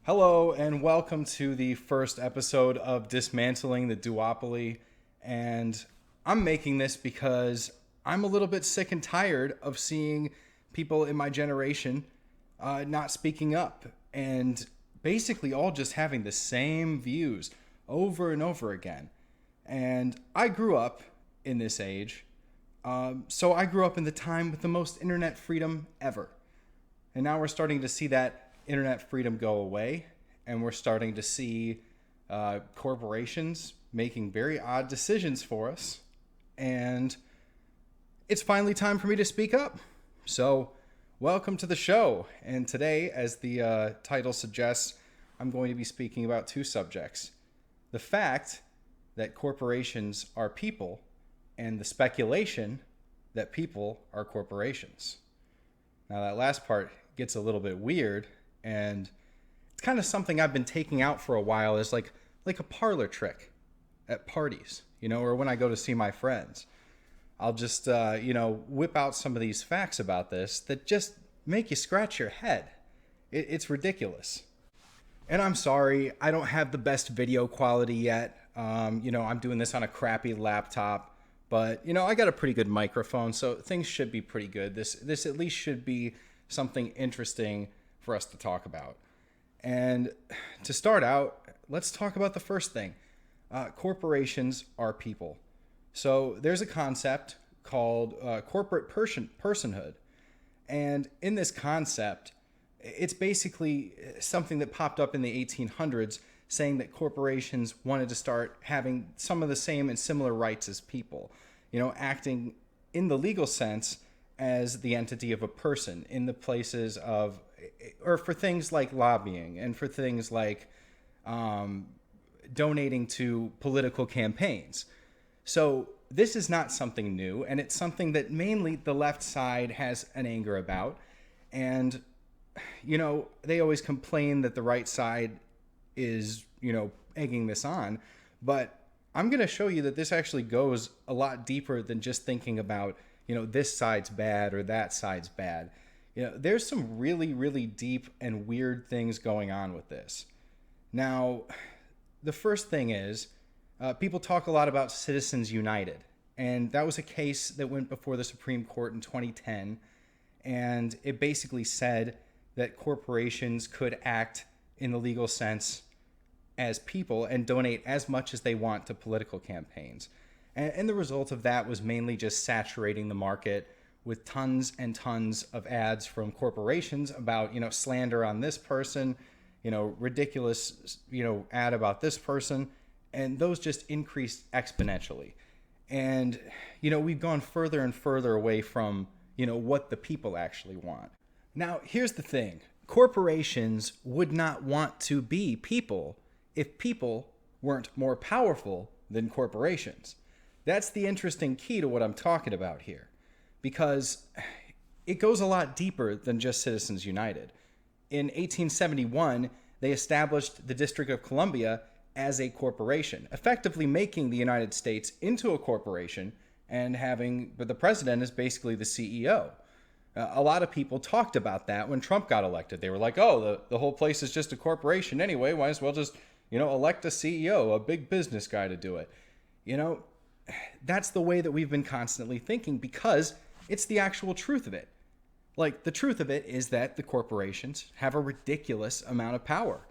Hello and welcome to the first episode of Dismantling the Duopoly. And I'm making this because I'm a little bit sick and tired of seeing people in my generation not speaking up and basically all just having the same views over and over again. And I grew up in this age. So I grew up in the time with the most internet freedom ever. And now we're starting to see that internet freedom go away, and we're starting to see corporations making very odd decisions for us. And it's finally time for me to speak up. So welcome to the show. And today, as the title suggests, I'm going to be speaking about two subjects: the fact that corporations are people, and the speculation that people are corporations. Now, that last part gets a little bit weird, and it's kind of something I've been taking out for a while as like a parlor trick at parties, or when I go to see my friends. I'll just, whip out some of these facts about this that just make you scratch your head. It's ridiculous. And I'm sorry, I don't have the best video quality yet. I'm doing this on a crappy laptop, but, I got a pretty good microphone, so things should be pretty good. This at least should be something interesting for us to talk about. And to start out, let's talk about the first thing. Corporations are people. So there's a concept called corporate personhood. And in this concept, it's basically something that popped up in the 1800s, saying that corporations wanted to start having some of the same and similar rights as people, acting in the legal sense as the entity of a person in the places of, or for things like lobbying and for things like donating to political campaigns. So this is not something new, and it's something that mainly the left side has an anger about. And, they always complain that the right side is, egging this on. But I'm going to show you that this actually goes a lot deeper than just thinking about, this side's bad or that side's bad. There's some really, really deep and weird things going on with this. Now, the first thing is, people talk a lot about Citizens United. And that was a case that went before the Supreme Court in 2010. And it basically said that corporations could act in the legal sense as people and donate as much as they want to political campaigns. And the result of that was mainly just saturating the market with tons and tons of ads from corporations about, slander on this person, ridiculous, ad about this person. And those just increased exponentially. And, we've gone further and further away from, what the people actually want. Now, here's the thing. Corporations would not want to be people if people weren't more powerful than corporations. That's the interesting key to what I'm talking about here, because it goes a lot deeper than just Citizens United. In 1871, they established the District of Columbia as a corporation, effectively making the United States into a corporation and having the president as basically the CEO. A lot of people talked about that when Trump got elected. They were like, oh, the whole place is just a corporation anyway. Might as well just, elect a CEO, a big business guy to do it. That's the way that we've been constantly thinking, because it's the actual truth of it. Like, the truth of it is that the corporations have a ridiculous amount of power.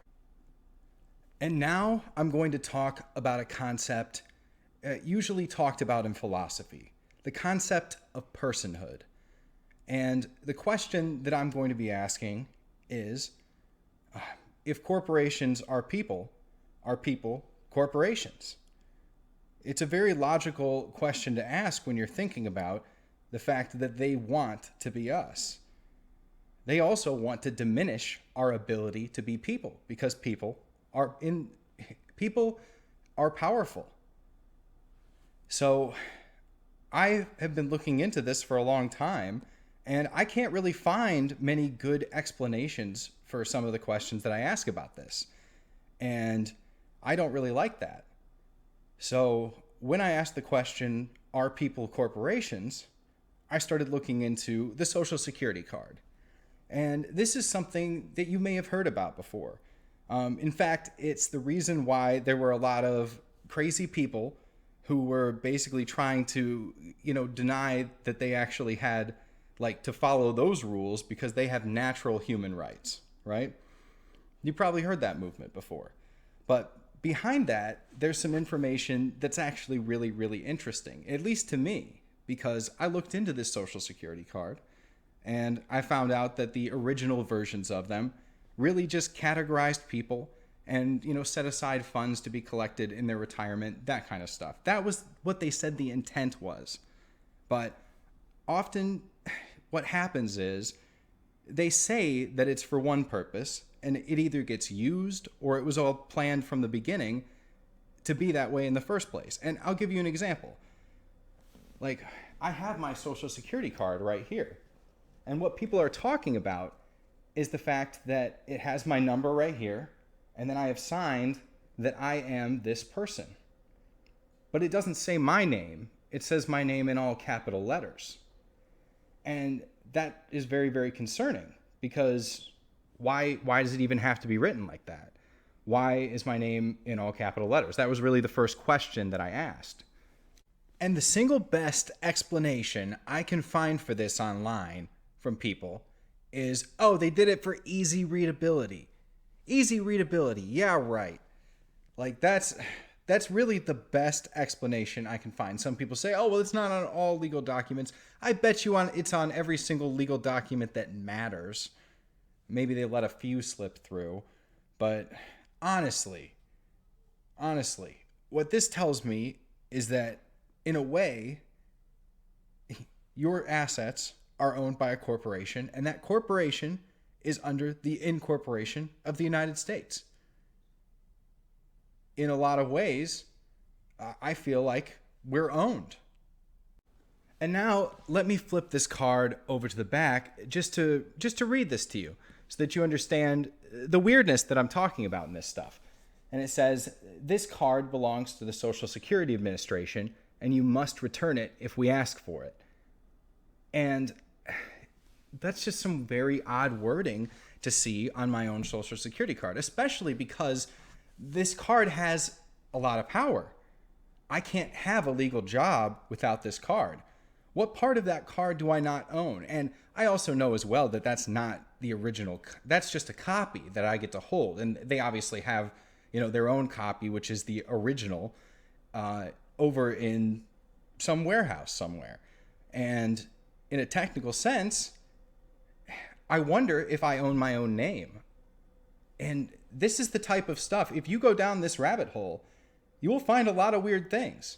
And now I'm going to talk about a concept usually talked about in philosophy, the concept of personhood. And the question that I'm going to be asking is, if corporations are people corporations? It's a very logical question to ask when you're thinking about the fact that they want to be us. They also want to diminish our ability to be people, because people are powerful. So I have been looking into this for a long time, and I can't really find many good explanations for some of the questions that I ask about this. And I don't really like that. So when I asked the question, are people corporations? I started looking into the Social Security card. And this is something that you may have heard about before. In fact, it's the reason why there were a lot of crazy people who were basically trying to, deny that they actually had, to follow those rules because they have natural human rights, right? You probably heard that movement before. But behind that, there's some information that's actually really, really interesting, at least to me, because I looked into this Social Security card and I found out that the original versions of them really just categorized people and, set aside funds to be collected in their retirement, that kind of stuff. That was what they said the intent was. But often what happens is they say that it's for one purpose, and it either gets used or it was all planned from the beginning to be that way in the first place. And I'll give you an example. I have my Social Security card right here. And what people are talking about is the fact that it has my number right here, and then I have signed that I am this person. But it doesn't say my name. It says my name in all capital letters. And that is very, very concerning, because why does it even have to be written like that? Why is my name in all capital letters? That was really the first question that I asked. And the single best explanation I can find for this online from people is, they did it for easy readability. Easy readability, yeah, right. That's really the best explanation I can find. Some people say, it's not on all legal documents. I bet you it's on every single legal document that matters. Maybe they let a few slip through. But honestly, what this tells me is that, in a way, your assets are owned by a corporation, and that corporation is under the incorporation of the United States. In a lot of ways, I feel like we're owned. And now let me flip this card over to the back just to read this to you so that you understand the weirdness that I'm talking about in this stuff. And it says, this card belongs to the Social Security Administration, and you must return it if we ask for it. And that's just some very odd wording to see on my own Social Security card, especially because this card has a lot of power. I can't have a legal job without this card. What part of that card do I not own? And I also know as well that that's not the original. That's just a copy that I get to hold. And they obviously have, their own copy, which is the original, over in some warehouse somewhere. And in a technical sense, I wonder if I own my own name. And this is the type of stuff, if you go down this rabbit hole, you will find a lot of weird things.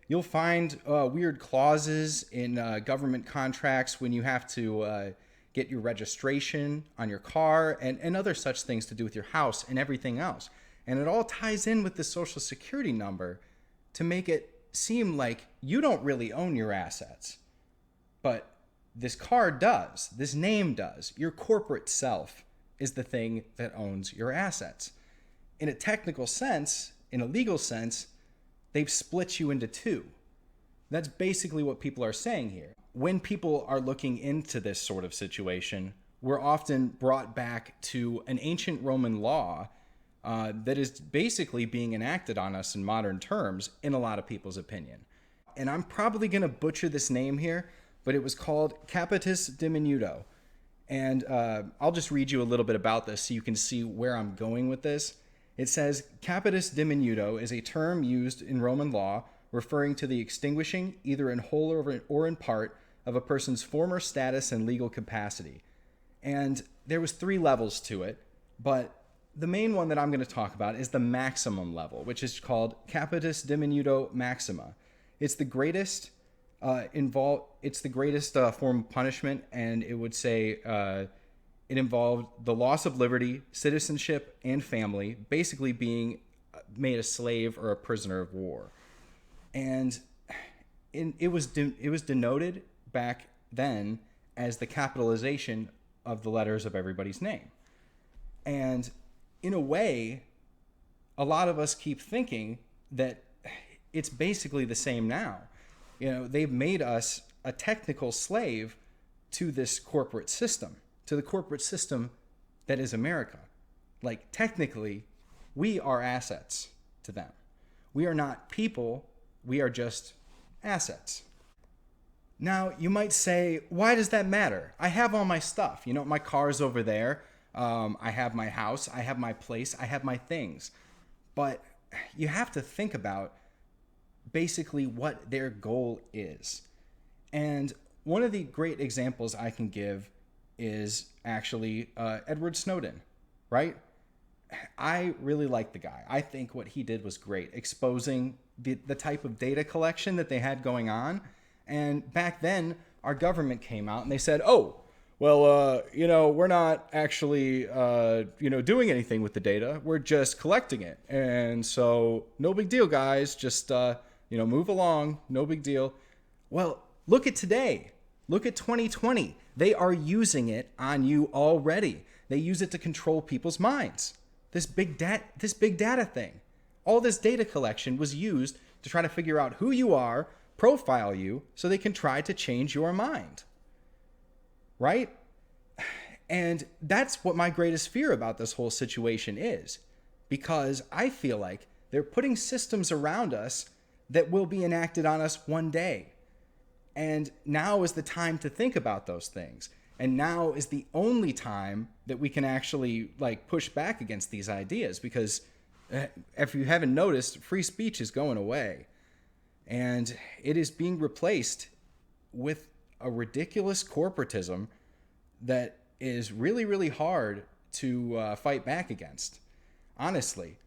You'll find weird clauses in government contracts when you have to get your registration on your car and other such things to do with your house and everything else. And it all ties in with the Social Security number to make it seem like you don't really own your assets. But this card does. This name does. Your corporate self is the thing that owns your assets. In a technical sense, in a legal sense, they've split you into two. That's basically what people are saying here. When people are looking into this sort of situation, we're often brought back to an ancient Roman law that is basically being enacted on us in modern terms, in a lot of people's opinion. And I'm probably going to butcher this name here, but it was called Capitus Diminuto. And I'll just read you a little bit about this so you can see where I'm going with this. It says, Capitus Diminuto is a term used in Roman law referring to the extinguishing, either in whole or in part, of a person's former status and legal capacity. And there was 3 levels to it, but the main one that I'm going to talk about is the maximum level, which is called Capitus Diminuto Maxima. It's the greatest form of punishment, and it would say it involved the loss of liberty, citizenship, and family, basically being made a slave or a prisoner of war. And it was denoted back then as the capitalization of the letters of everybody's name. And in a way, a lot of us keep thinking that it's basically the same now. They've made us a technical slave to this corporate system, to the corporate system that is America. Like, technically, we are assets to them. We are not people. We are just assets. Now, you might say, why does that matter? I have all my stuff. You know, my car's over there. I have my house. I have my place. I have my things. But you have to think about basically what their goal is. And one of the great examples I can give is actually Edward Snowden, right? I really like the guy. I think what he did was great, exposing the type of data collection that they had going on. And back then, our government came out and they said, oh, well, we're not actually, doing anything with the data. We're just collecting it. And so no big deal, guys. Just, move along. No big deal. Well, look at today. Look at 2020. They are using it on you already. They use it to control people's minds. This big data thing. All this data collection was used to try to figure out who you are, profile you, so they can try to change your mind. Right? And that's what my greatest fear about this whole situation is. Because I feel like they're putting systems around us that will be enacted on us one day. And now is the time to think about those things. And now is the only time that we can actually push back against these ideas, because if you haven't noticed, free speech is going away. And it is being replaced with a ridiculous corporatism that is really, really hard to fight back against. Honestly,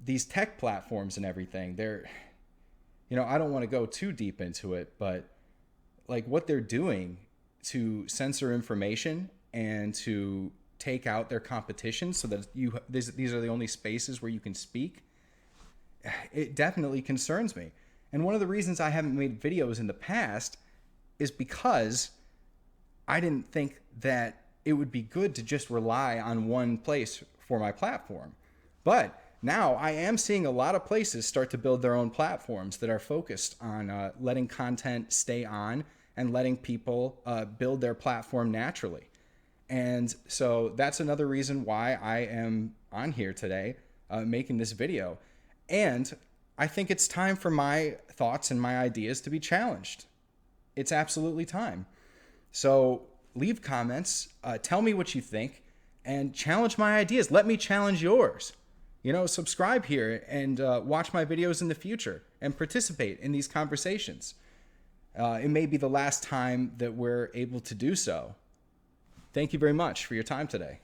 these tech platforms and everything, they're, I don't want to go too deep into it, but what they're doing to censor information and to take out their competition so that these are the only spaces where you can speak, it definitely concerns me. And one of the reasons I haven't made videos in the past is because I didn't think that it would be good to just rely on one place for my platform. But now I am seeing a lot of places start to build their own platforms that are focused on letting content stay on and letting people build their platform naturally. And so that's another reason why I am on here today making this video. And I think it's time for my thoughts and my ideas to be challenged. It's absolutely time. So leave comments, tell me what you think, and challenge my ideas. Let me challenge yours. Subscribe here and watch my videos in the future and participate in these conversations. It may be the last time that we're able to do so. Thank you very much for your time today.